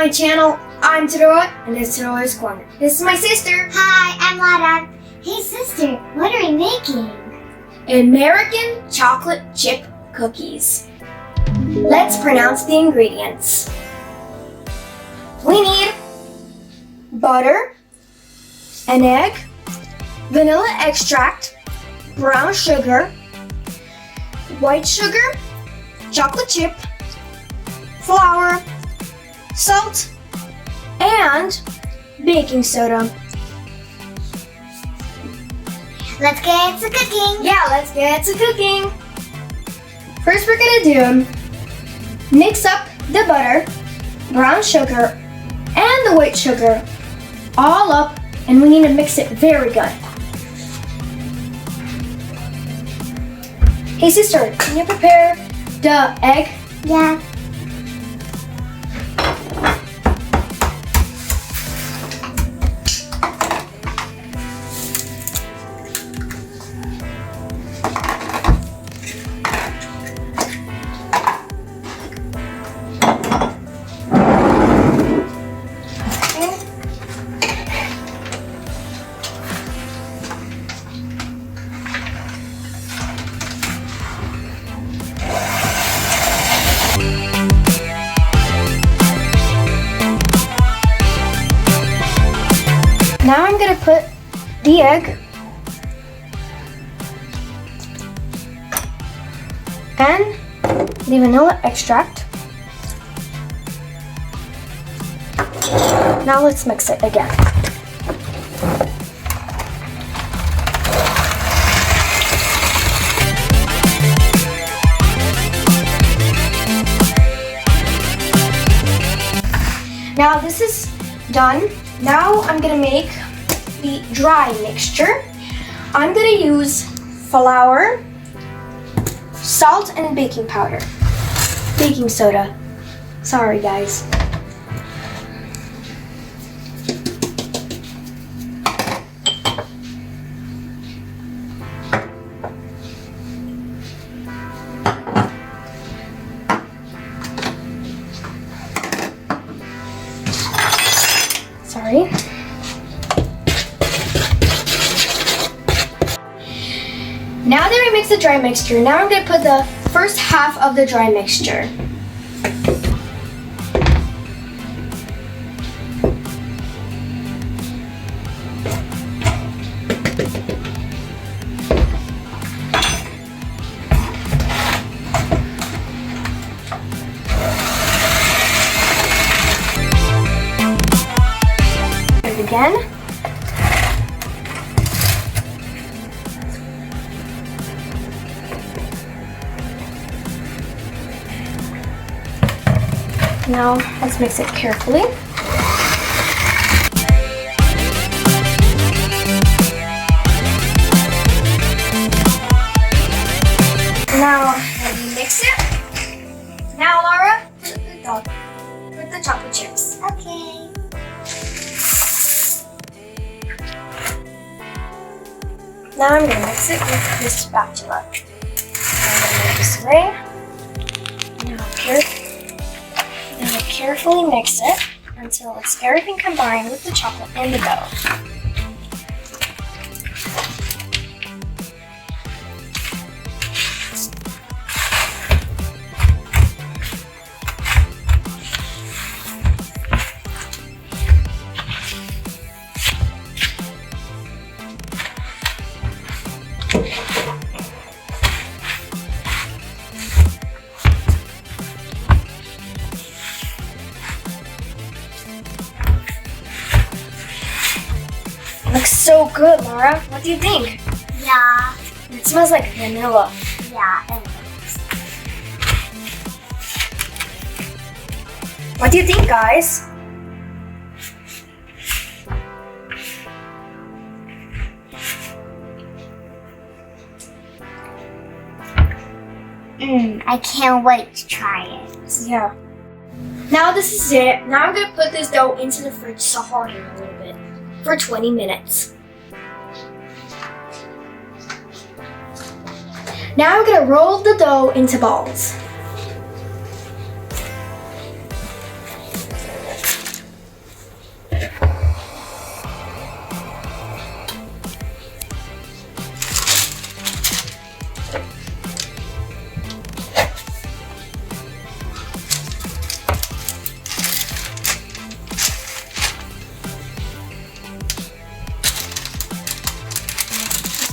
my channel. I'm Tadora, and this is Tadora's Corner. This is my sister. Hi, I'm Lara. Hey sister, what are we making? American chocolate chip cookies. Let's pronounce the ingredients. We need butter, an egg, vanilla extract, brown sugar, white sugar, chocolate chip, flour, salt, and baking soda. Let's get to cooking. Yeah, let's get to cooking. First we're gonna do mix up the butter, brown sugar, and the white sugar all up, and we need to mix it very good. Hey sister, can you prepare the egg? Yeah. Now I'm gonna put the egg and the vanilla extract. Now let's mix it again. Now this is done. Now I'm gonna make the dry mixture. I'm gonna use flour, salt, and baking powder. Baking soda. Sorry guys. Sorry. Now that we mix the dry mixture, now I'm going to put the first half of the dry mixture. Again. Now let's mix it carefully. Now let me mix it. Now Laura, put the chocolate chips. Okay. Now I'm going to mix it with this spatula. I'm going to move this away. Now carefully mix it until it's everything combined with the chocolate and the dough. Looks so good, Laura. What do you think? Yeah. It smells like vanilla. Yeah, it is. What do you think, guys? I can't wait to try it. Yeah. Now this is it. Now I'm going to put this dough into the fridge to harden a little bit for 20 minutes. Now I'm going to roll the dough into balls.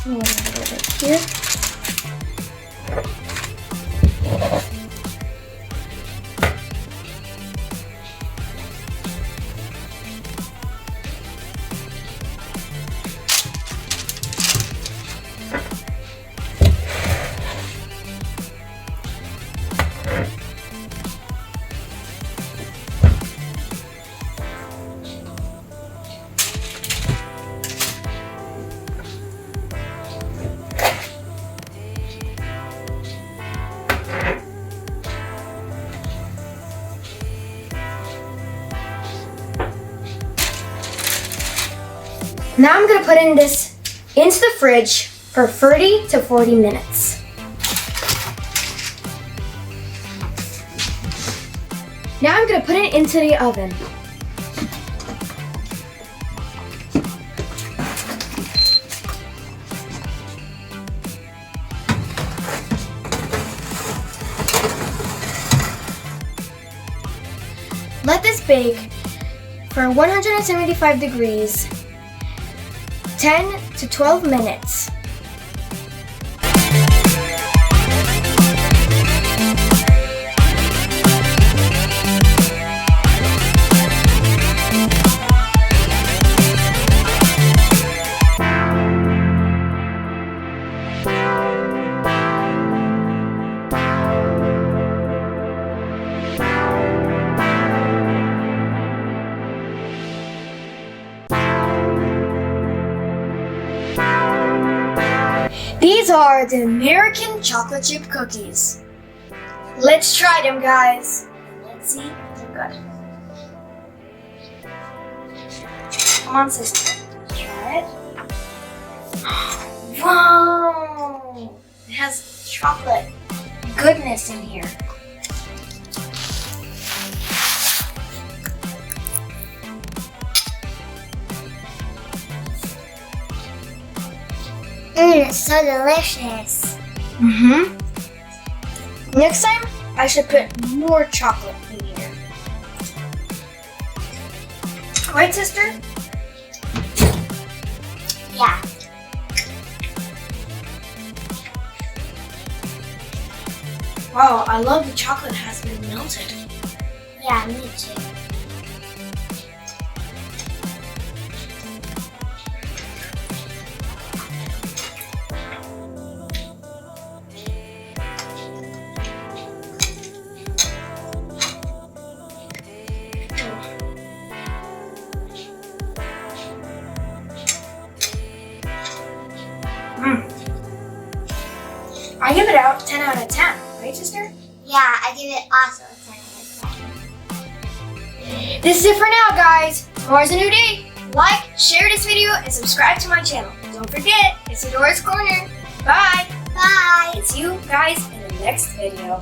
Move it a little bit here. Now I'm gonna put this into the fridge for 30 to 40 minutes. Now I'm gonna put it into the oven. Let this bake for 175 degrees 10 to 12 minutes. These are the American chocolate chip cookies. Let's try them, guys. Let's see if they're good. Come on, sister. Try it. Wow! It has chocolate goodness in here. It's so delicious. Next time, I should put more chocolate in here. Right, sister? Yeah. Wow, I love the chocolate has been melted. Yeah, me too. I give it out 10 out of 10, right, sister? Yeah, I give it also a 10 out of 10. This is it for now, guys. Tomorrow's a new day. Like, share this video, and subscribe to my channel. Don't forget, it's Adora's Corner. Bye. Bye. See you guys in the next video.